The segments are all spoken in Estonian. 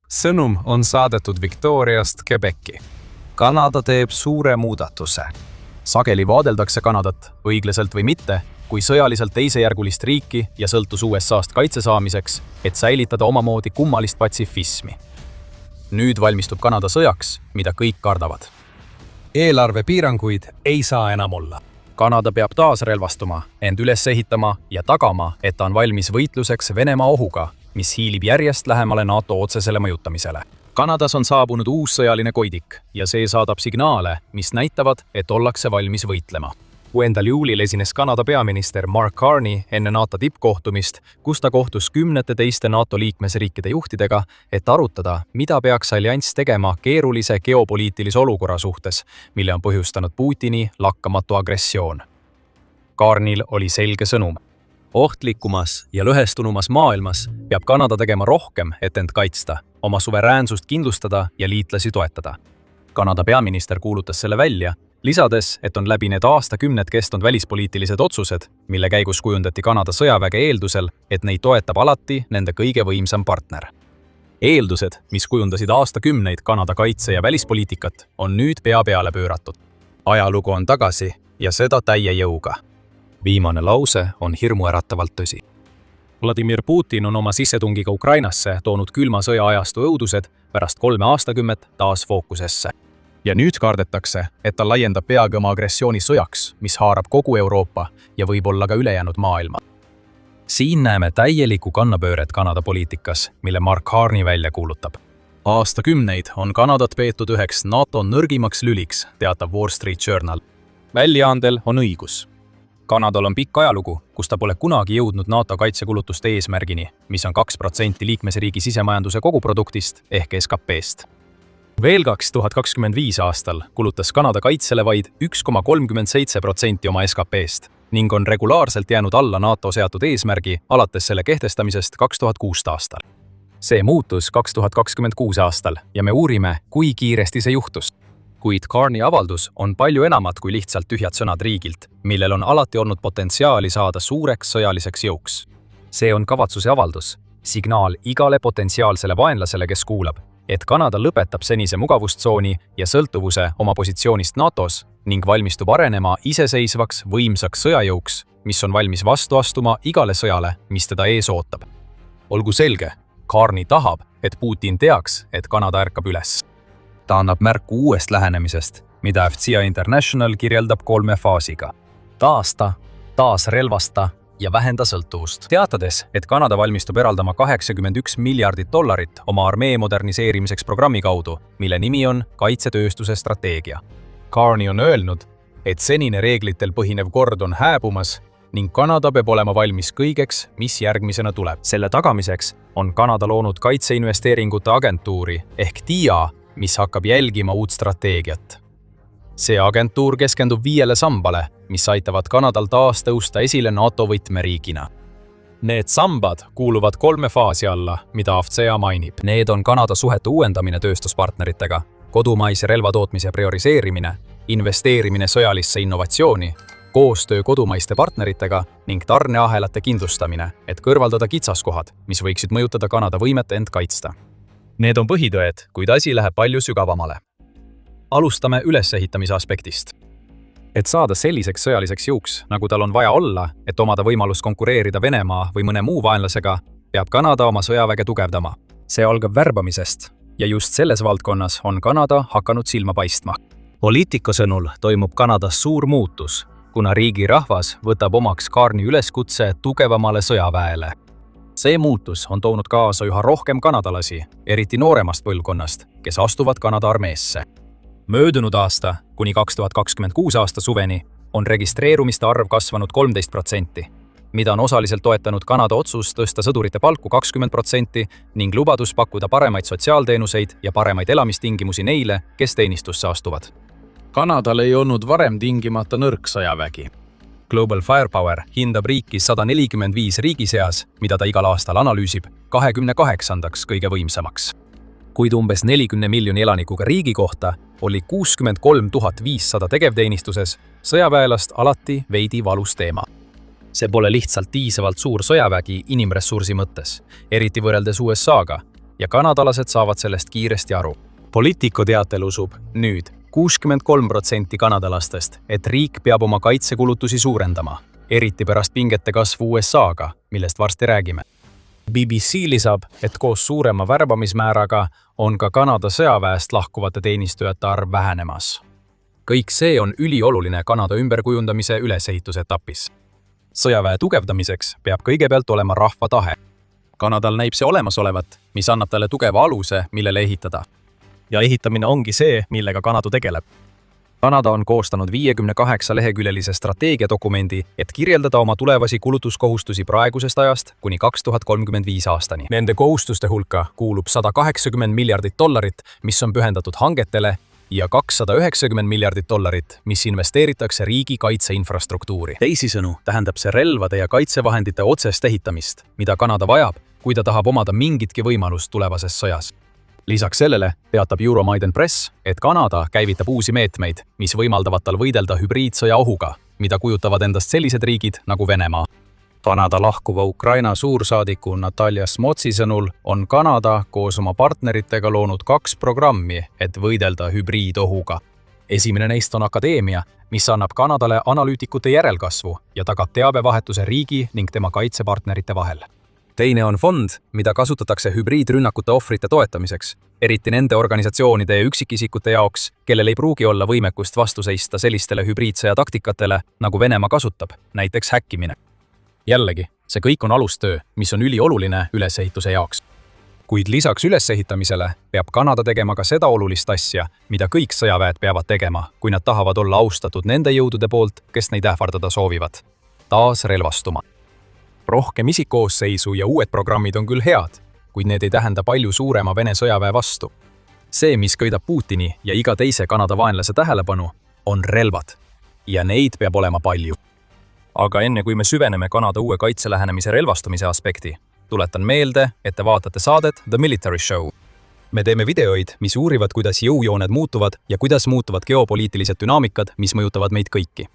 Sõnum on saadetud Victoriast Quebeci. Kanada teeb suure muudatuse. Sageli vaadeldakse Kanadat, õiglaselt või mitte, kui sõjaliselt teisejärgulist riiki ja sõltus USA-st kaitse saamiseks, et säilitada omamoodi kummalist patsifismi. Nüüd valmistub Kanada sõjaks, mida kõik kardavad. Eelarvepiiranguid ei saa enam olla. Kanada peab taas relvastuma, end üles ehitama ja tagama, et ta on valmis võitluseks Venemaa ohuga, mis hiilib järjest lähemale NATO otsesele mõjutamisele. Kanadas on saabunud uus sõjaline koidik ja see saadab signaale, mis näitavad, et ollakse valmis võitlema. 6. juulil esines Kanada peaminister Mark Carney enne NATO tippkohtumist, kus ta kohtus 10 teiste NATO liikmesriikide juhtidega, et arutada, mida peaks allianss tegema keerulise geopoliitilise olukorra suhtes, mille on põhjustanud Putini lakkamatu agressioon. Carneyl oli selge sõnum. Ohtlikumas ja lõhestunumas maailmas peab Kanada tegema rohkem, et end kaitsta, oma suveräänsust kindlustada ja liitlasi toetada. Kanada peaminister kuulutas selle välja, lisades, et on läbi need aastakümned kestnud välispoliitilised otsused, mille käigus kujundati Kanada sõjaväge eeldusel, et neid toetab alati nende kõige võimsam partner. Eeldused, mis kujundasid aastakümneid Kanada kaitse- ja välispoliitikat, on nüüd pea peale pööratud. Ajalugu on tagasi ja seda täie jõuga. Viimane lause on hirmuäratavalt tõsi. Vladimir Putin on oma sissetungiga Ukrainasse toonud külma sõja ajastu õudused pärast 3 aastakümmet taas fookusesse. Ja nüüd kardetakse, et ta laiendab peagi oma agressiooni sõjaks, mis haarab kogu Euroopa ja võib-olla ka ülejäänud maailma. Siin näeme täielikku kannapööret Kanada poliitikas, mille Mark Carney välja kuulutab. Aastakümneid on Kanadat peetud üheks NATO nõrgimaks lüliks, teatab Wall Street Journal. Väljaandel on õigus. Kanadal on pikk ajalugu, kus ta pole kunagi jõudnud NATO kaitsekulutuste eesmärgini, mis on 2% liikmesriigi sisemajanduse koguproduktist ehk SKP-st. Veel 2025 aastal kulutas Kanada kaitsele vaid 1,37% oma SKP-st ning on regulaarselt jäänud alla NATO seatud eesmärgi alates selle kehtestamisest 2006 aastal. See muutus 2026 aastal ja me uurime, kui kiiresti see juhtus. Kuid Carney avaldus on palju enamat kui lihtsalt tühjad sõnad riigilt, millel on alati olnud potentsiaali saada suureks sõjaliseks jõuks. See on kavatsuse avaldus, signaal igale potentsiaalsele vaenlasele, kes kuulab, et Kanada lõpetab senise mugavustsooni ja sõltuvuse oma positsioonist NATOs ning valmistub arenema iseseisvaks võimsaks sõjajõuks, mis on valmis vastu astuma igale sõjale, mis teda ees ootab. Olgu selge, Carney tahab, et Putin teaks, et Kanada ärkab üles. Ta annab märku uuest lähenemisest, mida FCI International kirjeldab 3 faasiga. Taasta, taasrelvasta ja vähenda sõltuvust. Teatades, et Kanada valmistub eraldama $81 miljardit oma armee moderniseerimiseks programmi kaudu, mille nimi on kaitsetööstuse strateegia. Carney on öelnud, et senine reeglitel põhinev kord on hääbumas ning Kanada peab olema valmis kõigeks, mis järgmisena tuleb. Selle tagamiseks on Kanada loonud kaitseinvesteeringute agentuuri ehk TIA, mis hakkab jälgima uut strateegiat. See agentuur keskendub 5 sambale, mis aitavad Kanadal taas tõusta esile NATO võtmeriigina. Need sambad kuuluvad 3 faasi alla, mida FCA mainib. Need on Kanada suhete uuendamine tööstuspartneritega, kodumaise relvatootmise prioriseerimine, investeerimine sõjalisse innovatsiooni, koostöö kodumaiste partneritega ning tarneahelate kindlustamine, et kõrvaldada kitsaskohad, mis võiksid mõjutada Kanada võimet end kaitsta. Need on põhitõed, kuid asi läheb palju sügavamale. Alustame ülesehitamise aspektist. Et saada selliseks sõjaliseks jõuks, nagu tal on vaja olla, et omada võimalust konkureerida Venemaa või mõne muu vaenlasega, peab Kanada oma sõjaväge tugevdama. See algab värbamisest ja just selles valdkonnas on Kanada hakanud silma paistma. Poliitika sõnul toimub Kanadas suur muutus, kuna riigi rahvas võtab omaks Carney üleskutse tugevamale sõjaväele. See muutus on toonud kaasa üha rohkem kanadalasi, eriti nooremast põlvkonnast, kes astuvad Kanada armeesse. Möödunud aasta kuni 2026 aasta suveni on registreerumiste arv kasvanud 13%, mida on osaliselt toetanud Kanada otsus tõsta sõdurite palku 20% ning lubadus pakkuda paremaid sotsiaalteenuseid ja paremaid elamistingimusi neile, kes teenistusse astuvad. Kanadal ei olnud varem tingimata nõrk sõjavägi. Global Firepower hindab riiki 145 riigi seas, mida ta igal aastal analüüsib, 28. kõige võimsamaks. Kuid umbes 40 miljoni elanikuga riigi kohta oli 63 500 tegevteenistuses sõjaväelast alati veidi valus teema. See pole lihtsalt piisavalt suur sõjavägi inimressursi mõttes, eriti võrreldes USA-ga, ja kanadalased saavad sellest kiiresti aru. Politico teatel usub nüüd 63% kanadalastest, et riik peab oma kaitsekulutusi suurendama, eriti pärast pingete kasvu USA-ga, millest varsti räägime. BBC lisab, et koos suurema värbamismääraga on ka Kanada sõjaväest lahkuvate teenistujate arv vähenemas. Kõik see on ülioluline Kanada ümberkujundamise ülesehituse etapis. Sõjaväe tugevdamiseks peab kõigepealt olema rahva tahe. Kanadal näib see olemasolevat, mis annab talle tugeva aluse, millele ehitada. Ja ehitamine ongi see, millega Kanada tegeleb. Kanada on koostanud 58-leheküljelise strateegiadokumendi, et kirjeldada oma tulevasi kulutuskohustusi praegusest ajast kuni 2035 aastani. Nende kohustuste hulka kuulub $180 miljardit, mis on pühendatud hangetele, ja $290 miljardit, mis investeeritakse riigi kaitseinfrastruktuuri. Teisisõnu tähendab see relvade ja kaitsevahendite otsest ehitamist, mida Kanada vajab, kui ta tahab omada mingitki võimalust tulevases sõjas. Lisaks sellele teatab Euromaidan Press, et Kanada käivitab uusi meetmeid, mis võimaldavad tal võidelda hübriidsõja ohuga, mida kujutavad endast sellised riigid nagu Venemaa. Kanada lahkuva Ukraina suursaadiku Natalja Smotsi sõnul on Kanada koos oma partneritega loonud 2 programmi, et võidelda hübriidohuga. Esimene neist on akadeemia, mis annab Kanadale analüütikute järelkasvu ja tagab teabevahetuse riigi ning tema kaitsepartnerite vahel. Teine on fond, mida kasutatakse hübriidrünnakute ohvrite toetamiseks, eriti nende organisatsioonide ja üksikisikute jaoks, kellel ei pruugi olla võimekust vastu seista sellistele hübriidsõja taktikatele, nagu Venemaa kasutab, näiteks häkkimine. Jällegi, see kõik on alustöö, mis on ülioluline ülesehituse jaoks. Kuid lisaks ülesehitamisele peab Kanada tegema ka seda olulist asja, mida kõik sõjaväed peavad tegema, kui nad tahavad olla austatud nende jõudude poolt, kes neid ähvardada soovivad. Taas relvastuma. Rohkem isikkoosseisu ja uued programmid on küll head, kuid need ei tähenda palju suurema Vene sõjaväe vastu. See, mis köidab Putini ja iga teise Kanada vaenlase tähelepanu, on relvad. Ja neid peab olema palju. Aga enne kui me süveneme Kanada uue kaitselähenemise relvastumise aspekti, tuletan meelde, et te vaatate saadet The Military Show. Me teeme videoid, mis uurivad, kuidas jõujooned muutuvad ja kuidas muutuvad geopoliitilised dünaamikad, mis mõjutavad meid kõiki.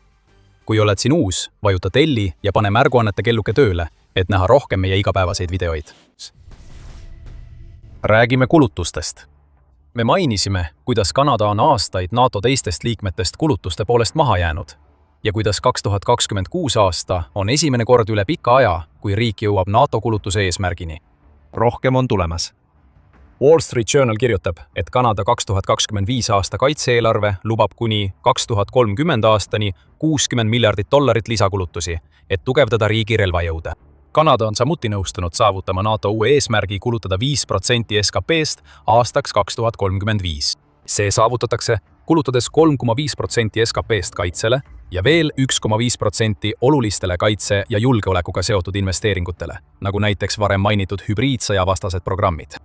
Kui oled siin uus, vajuta telli ja pane märguannete kelluke tööle, et näha rohkem meie igapäevaseid videoid. Räägime kulutustest. Me mainisime, kuidas Kanada on aastaid NATO teistest liikmetest kulutuste poolest maha jäänud ja kuidas 2026 aasta on esimene kord üle pika aja, kui riik jõuab NATO kulutuse eesmärgini. Rohkem on tulemas. Wall Street Journal kirjutab, et Kanada 2025 aasta kaitse-eelarve lubab kuni 2030 aastani $60 miljardit lisakulutusi, et tugevdada riigi relvajõude. Kanada on samuti nõustunud saavutama NATO uue eesmärgi kulutada 5% SKP-st aastaks 2035. See saavutatakse kulutades 3,5% SKP-st kaitsele ja veel 1,5% olulistele kaitse- ja julgeolekuga seotud investeeringutele, nagu näiteks varem mainitud hübriidsõjavastased programmid.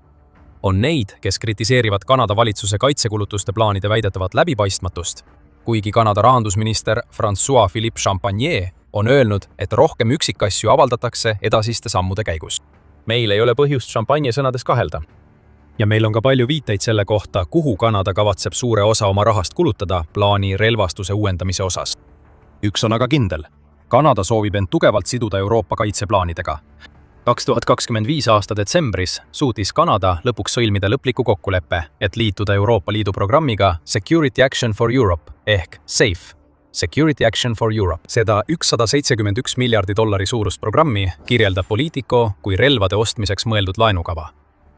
On neid, kes kritiseerivad Kanada valitsuse kaitsekulutuste plaanide väidetavat läbipaistmatust, kuigi Kanada rahandusminister François-Philippe Champagner on öelnud, et rohkem üksikasju avaldatakse edasiste sammude käigus. Meil ei ole põhjust Champagne sõnades kahelda. Ja meil on ka palju viiteid selle kohta, kuhu Kanada kavatseb suure osa oma rahast kulutada plaani relvastuse uuendamise osas. Üks on aga kindel. Kanada soovib end tugevalt siduda Euroopa kaitseplaanidega. 2025 aasta detsembris suutis Kanada lõpuks sõlmida lõpliku kokkuleppe, et liituda Euroopa Liidu programmiga Security Action for Europe ehk SAFE. Security Action for Europe. Seda $171 miljardi suurust programmi kirjeldab Politico kui relvade ostmiseks mõeldud laenukava.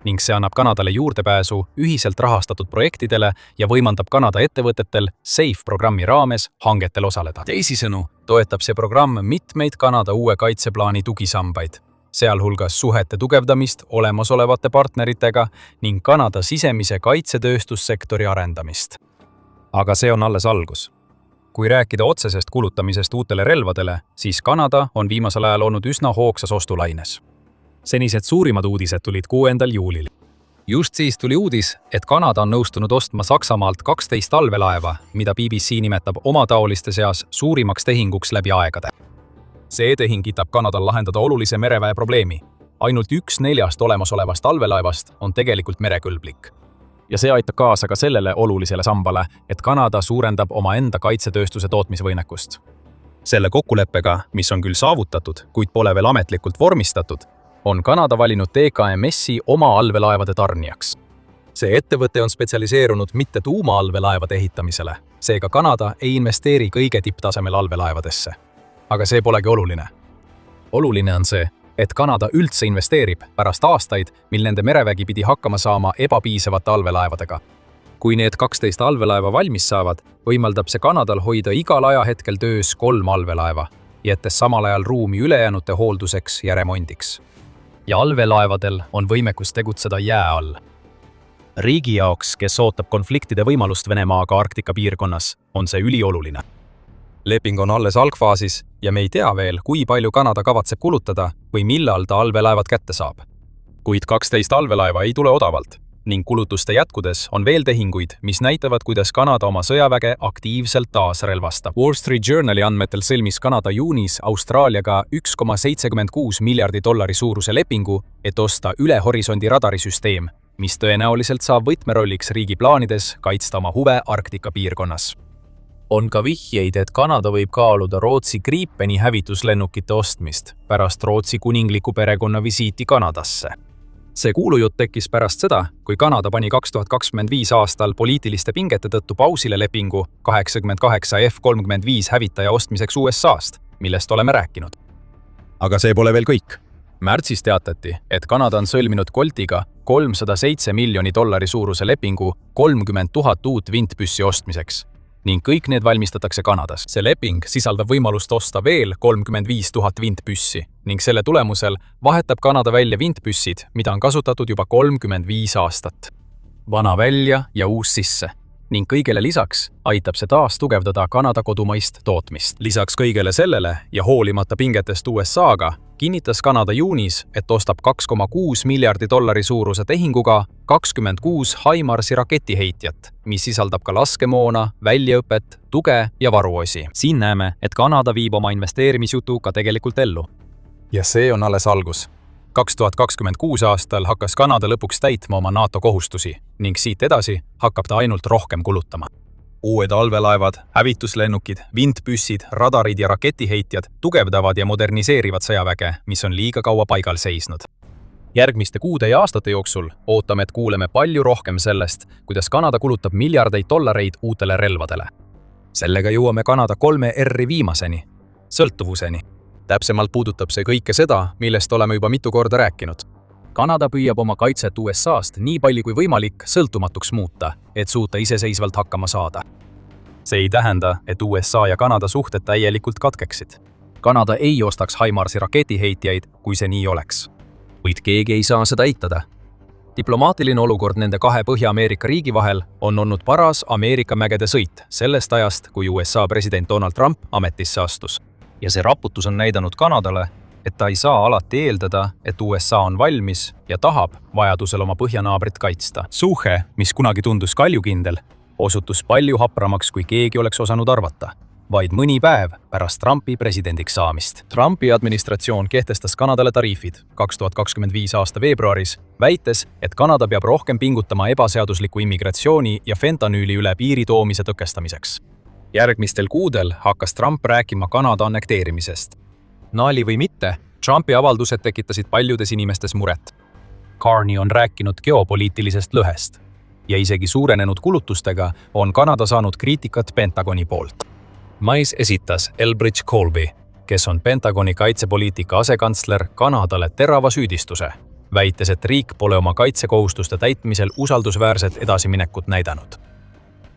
Ning see annab Kanadale juurdepääsu ühiselt rahastatud projektidele ja võimaldab Kanada ettevõtetel SAFE programmi raames hangetel osaleda. Teisisõnu toetab see programm mitmeid Kanada uue kaitseplaani tugisambaid, sealhulgas suhete tugevdamist olemasolevate partneritega ning Kanada sisemise kaitsetööstussektori arendamist. Aga see on alles algus. Kui rääkida otsesest kulutamisest uutele relvadele, siis Kanada on viimasel ajal olnud üsna hoogsas ostulaines. Senised suurimad uudised tulid 6. juulil. Just siis tuli uudis, et Kanada on nõustunud ostma Saksamaalt 12 talvelaeva, mida BBC nimetab omataoliste seas suurimaks tehinguks läbi aegade. See tehing kitab Kanadal lahendada olulise mereväe probleemi. Ainult 1/4 olemasolevast talvelaevast on tegelikult merekõlblik. Ja see aitab kaasa ka sellele olulisele sambale, et Kanada suurendab oma enda kaitsetööstuse tootmisvõimekust. Selle kokkuleppega, mis on küll saavutatud, kuid pole veel ametlikult vormistatud, on Kanada valinud TKMS-i oma allveelaevade tarnijaks. See ettevõte on spetsialiseerunud mitte tuumaallveelaevade ehitamisele, seega Kanada ei investeeri kõige tipptasemel allveelaevadesse. Aga see polegi oluline. Oluline on see, et Kanada üldse investeerib pärast aastaid, mil nende merevägi pidi hakkama saama ebapiisavate allveelaevadega. Kui need 12 allveelaeva valmis saavad, võimaldab see Kanadal hoida igal ajahetkel töös 3 allveelaeva, jättes samal ajal ruumi ülejäänute hoolduseks ja remondiks. Ja allveelaevadel on võimekus tegutseda jää all. Riigi jaoks, kes ootab konfliktide võimalust Venemaaga Arktika piirkonnas, on see ülioluline. Leping on alles algfaasis ja me ei tea veel, kui palju Kanada kavatseb kulutada või millal ta allveelaevad kätte saab. Kuid 12 allveelaeva ei tule odavalt ning kulutuste jätkudes on veel tehinguid, mis näitavad, kuidas Kanada oma sõjaväge aktiivselt taasrelvastab. Wall Street Journali andmetel sõlmis Kanada juunis Austraaliaga $1,76 miljardi suuruse lepingu, et osta üle horisondi radarisüsteem, mis tõenäoliselt saab võtmerolliks riigi plaanides kaitsta oma huve Arktika piirkonnas. On ka vihjeid, et Kanada võib kaaluda Rootsi Gripeni hävituslennukite ostmist pärast Rootsi kuningliku perekonna visiiti Kanadasse. See kuulujutt tekkis pärast seda, kui Kanada pani 2025 aastal poliitiliste pingete tõttu pausile lepingu 88 F-35 hävitaja ostmiseks USA-st, millest oleme rääkinud. Aga see pole veel kõik. Märtsis teatati, et Kanada on sõlminud Coltiga $307 miljoni suuruse lepingu 30 000 uut vintpüssi ostmiseks. Ning kõik need valmistatakse Kanadas. See leping sisaldab võimalust osta veel 35 000 vintpüssi ning selle tulemusel vahetab Kanada välja vintpüssid, mida on kasutatud juba 35 aastat. Vana välja ja uus sisse. Ning kõigele lisaks aitab see taas tugevdada Kanada kodumaist tootmist. Lisaks kõigele sellele ja hoolimata pingetest USA-ga kinnitas Kanada juunis, et ostab $2,6 miljardi suuruse tehinguga 26 HIMARS-i raketiheitjat, mis sisaldab ka laskemoona, väljaõpet, tuge ja varuosi. Siin näeme, et Kanada viib oma investeerimisjutu ka tegelikult ellu. Ja see on alles algus. 2026 aastal hakkas Kanada lõpuks täitma oma NATO kohustusi ning siit edasi hakkab ta ainult rohkem kulutama. Uued allveelaevad, hävituslennukid, vintpüssid, radarid ja raketiheitjad tugevdavad ja moderniseerivad sõjaväge, mis on liiga kaua paigal seisnud. Järgmiste kuude ja aastate jooksul ootame, et kuuleme palju rohkem sellest, kuidas Kanada kulutab miljardeid dollareid uutele relvadele. Sellega jõuame Kanada 3 R-i viimaseni, sõltuvuseni. Täpsemalt puudutab see kõike seda, millest oleme juba mitu korda rääkinud. Kanada püüab oma kaitset USA-st nii palju kui võimalik sõltumatuks muuta, et suuta iseseisvalt hakkama saada. See ei tähenda, et USA ja Kanada suhted täielikult katkeksid. Kanada ei ostaks HIMARS-i raketiheitjaid, kui see nii oleks. Kuid keegi ei saa seda eitada. Diplomaatiline olukord nende 2 Põhja-Ameerika riigi vahel on olnud paras Ameerika mägede sõit sellest ajast, kui USA president Donald Trump ametisse astus. Ja see raputus on näidanud Kanadale, et ta ei saa alati eeldada, et USA on valmis ja tahab vajadusel oma põhjanaabrit kaitsta. Suhe, mis kunagi tundus kaljukindel, osutus palju hapramaks, kui keegi oleks osanud arvata. Vaid mõni päev pärast Trumpi presidendiks saamist. Trumpi administratsioon kehtestas Kanadale tariifid 2025 aasta veebruaris, väites, et Kanada peab rohkem pingutama ebaseadusliku immigratsiooni ja fentanüüli üle piiri toomise tõkestamiseks. Järgmistel kuudel hakkas Trump rääkima Kanada annekteerimisest. Naali või mitte, Trumpi avaldused tekitasid paljudes inimestes muret. Carney on rääkinud geopoliitilisest lõhest ja isegi suurenenud kulutustega on Kanada saanud kriitikat Pentagoni poolt. Mais esitas Elbridge Colby, kes on Pentagoni kaitsepoliitika asekantsler, Kanadale terava süüdistuse, väites, et riik pole oma kaitsekohustuste täitmisel usaldusväärset edasiminekut näidanud.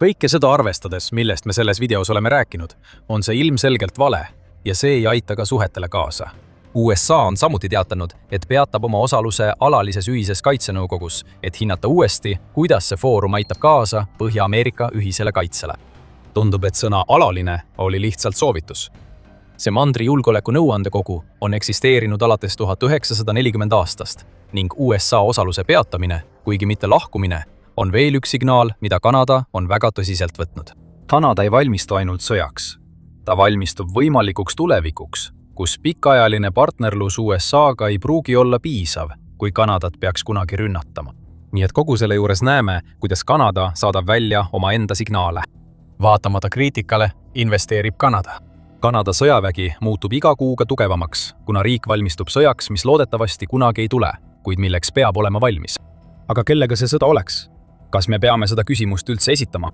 Kõike seda arvestades, millest me selles videos oleme rääkinud, on see ilmselgelt vale ja see ei aita ka suhetele kaasa. USA on samuti teatanud, et peatab oma osaluse alalises ühises kaitsenõukogus, et hinnata uuesti, kuidas see foorum aitab kaasa Põhja-Ameerika ühisele kaitsele. Tundub, et sõna alaline oli lihtsalt soovitus. See mandri julgeoleku nõuandekogu on eksisteerinud alates 1940 aastast ning USA osaluse peatamine, kuigi mitte lahkumine, on veel üks signaal, mida Kanada on väga tõsiselt võtnud. Kanada ei valmistu ainult sõjaks. Ta valmistub võimalikuks tulevikuks, kus pikaajaline partnerlus USA-ga ei pruugi olla piisav, kui Kanadat peaks kunagi rünnatama. Nii et kogu selle juures näeme, kuidas Kanada saadab välja oma enda signaale. Vaatamata kriitikale investeerib Kanada. Kanada sõjavägi muutub iga kuuga tugevamaks, kuna riik valmistub sõjaks, mis loodetavasti kunagi ei tule, kuid milleks peab olema valmis. Aga kellega see sõda oleks? Kas me peame seda küsimust üldse esitama?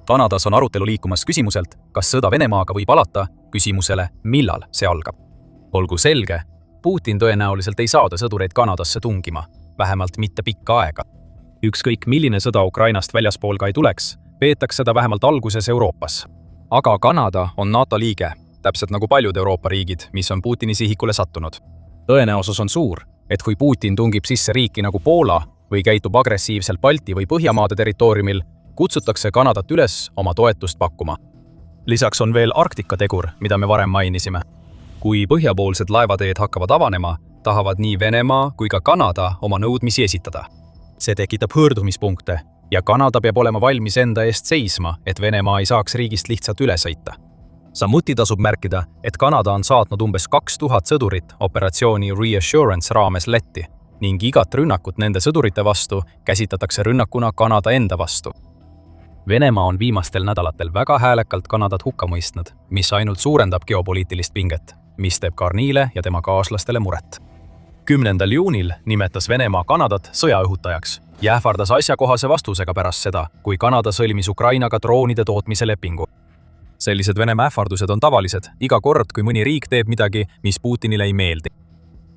Kanadas on arutelu liikumas küsimuselt, kas sõda Venemaaga võib alata, küsimusele, millal see algab. Olgu selge, Putin tõenäoliselt ei saada sõdureid Kanadasse tungima, vähemalt mitte pikka aega. Ükskõik milline sõda Ukrainast väljaspool ka ei tuleks, peetakse seda vähemalt alguses Euroopas. Aga Kanada on NATO liige, täpselt nagu paljud Euroopa riigid, mis on Putini sihikule sattunud. Tõenäosus on suur, et kui Putin tungib sisse riiki nagu Poola või käitub agressiivselt Balti või Põhjamaade territooriumil, kutsutakse Kanadat üles oma toetust pakkuma. Lisaks on veel Arktika tegur, mida me varem mainisime. Kui põhjapoolsed laevateed hakkavad avanema, tahavad nii Venemaa kui ka Kanada oma nõudmisi esitada. See tekitab hõõrdumispunkte ja Kanada peab olema valmis enda eest seisma, et Venemaa ei saaks riigist lihtsalt üle sõita. Samuti tasub märkida, et Kanada on saatnud umbes 2000 sõdurit operatsiooni Reassurance raames Lätti ning igat rünnakut nende sõdurite vastu käsitletakse rünnakuna Kanada enda vastu. Venemaa on viimastel nädalatel väga häälekalt Kanadat hukka mõistnud, mis ainult suurendab geopoliitilist pinget, mis teeb Carney'le ja tema kaaslastele muret. 10. juunil nimetas Venemaa Kanadat sõjaõhutajaks ja ähvardas asjakohase vastusega pärast seda, kui Kanada sõlmis Ukrainaga droonide tootmise lepingu. Sellised Venemaa ähvardused on tavalised iga kord, kui mõni riik teeb midagi, mis Putinile ei meeldi.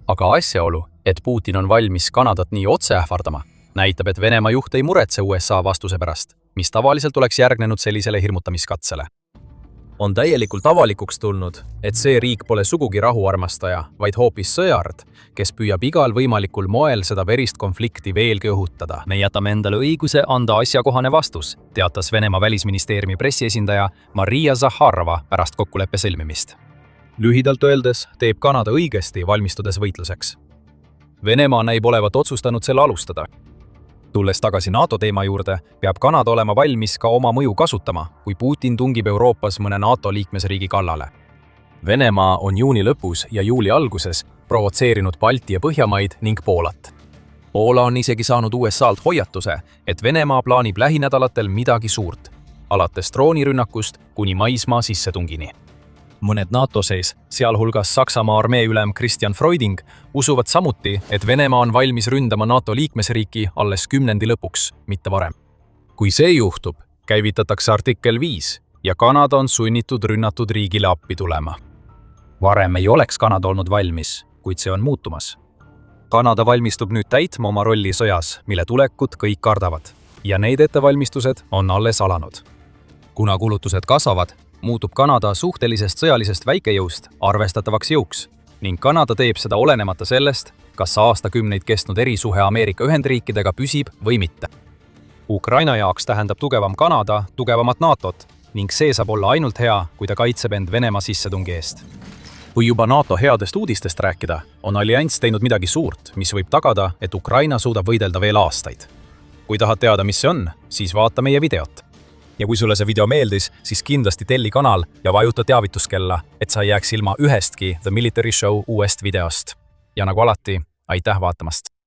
Aga asjaolu, et Putin on valmis Kanadat nii otse ähvardama, näitab, et Venemaa juht ei muretse USA vastuse pärast, mis tavaliselt oleks järgnenud sellisele hirmutamiskatsele. On täielikult avalikuks tulnud, et see riik pole sugugi rahuarmastaja, vaid hoopis sõjard, kes püüab igal võimalikul moel seda verist konflikti veelgi õhutada. Me jätame endale õiguse anda asjakohane vastus, teatas Venemaa välisministeeriumi pressiesindaja Maria Zakharova pärast kokkuleppe sõlmimist. Lühidalt öeldes teeb Kanada õigesti valmistudes võitluseks. Venemaa näib olevat otsustanud selle alustada. Tulles tagasi NATO teema juurde, peab Kanada olema valmis ka oma mõju kasutama, kui Putin tungib Euroopas mõne NATO liikmesriigi kallale. Venemaa on juuni lõpus ja juuli alguses provotseerinud Balti ja Põhjamaid ning Poolat. Poola on isegi saanud USA-lt hoiatuse, et Venemaa plaanib lähinädalatel midagi suurt, alates droonirünnakust kuni maismaa sissetungini. Mõned NATO sees, sealhulgas Saksamaa armee ülem Christian Freuding, usuvad samuti, et Venemaa on valmis ründama NATO liikmesriiki alles 10. lõpuks, mitte varem. Kui see juhtub, käivitatakse artikkel 5 ja Kanada on sunnitud rünnatud riigile appi tulema. Varem ei oleks Kanada olnud valmis, kuid see on muutumas. Kanada valmistub nüüd täitma oma rolli sõjas, mille tulekut kõik kardavad, ja need ettevalmistused on alles alanud. Kuna kulutused kasvavad, muutub Kanada suhtelisest sõjalisest väikejõust arvestatavaks jõuks ning Kanada teeb seda olenemata sellest, kas aastakümneid kestnud erisuhe Ameerika Ühendriikidega püsib või mitte. Ukraina jaoks tähendab tugevam Kanada tugevamat NATOt ning see saab olla ainult hea, kui ta kaitseb end Venemaa sissetungi eest. Kui juba NATO headest uudistest rääkida, on allianss teinud midagi suurt, mis võib tagada, et Ukraina suudab võidelda veel aastaid. Kui tahad teada, mis see on, siis vaata meie videot. Ja kui sulle see video meeldis, siis kindlasti telli kanal ja vajuta teavituskella, et sa ei jääks ilma ühestki The Military Show uuest videost. Ja nagu alati, aitäh vaatamast!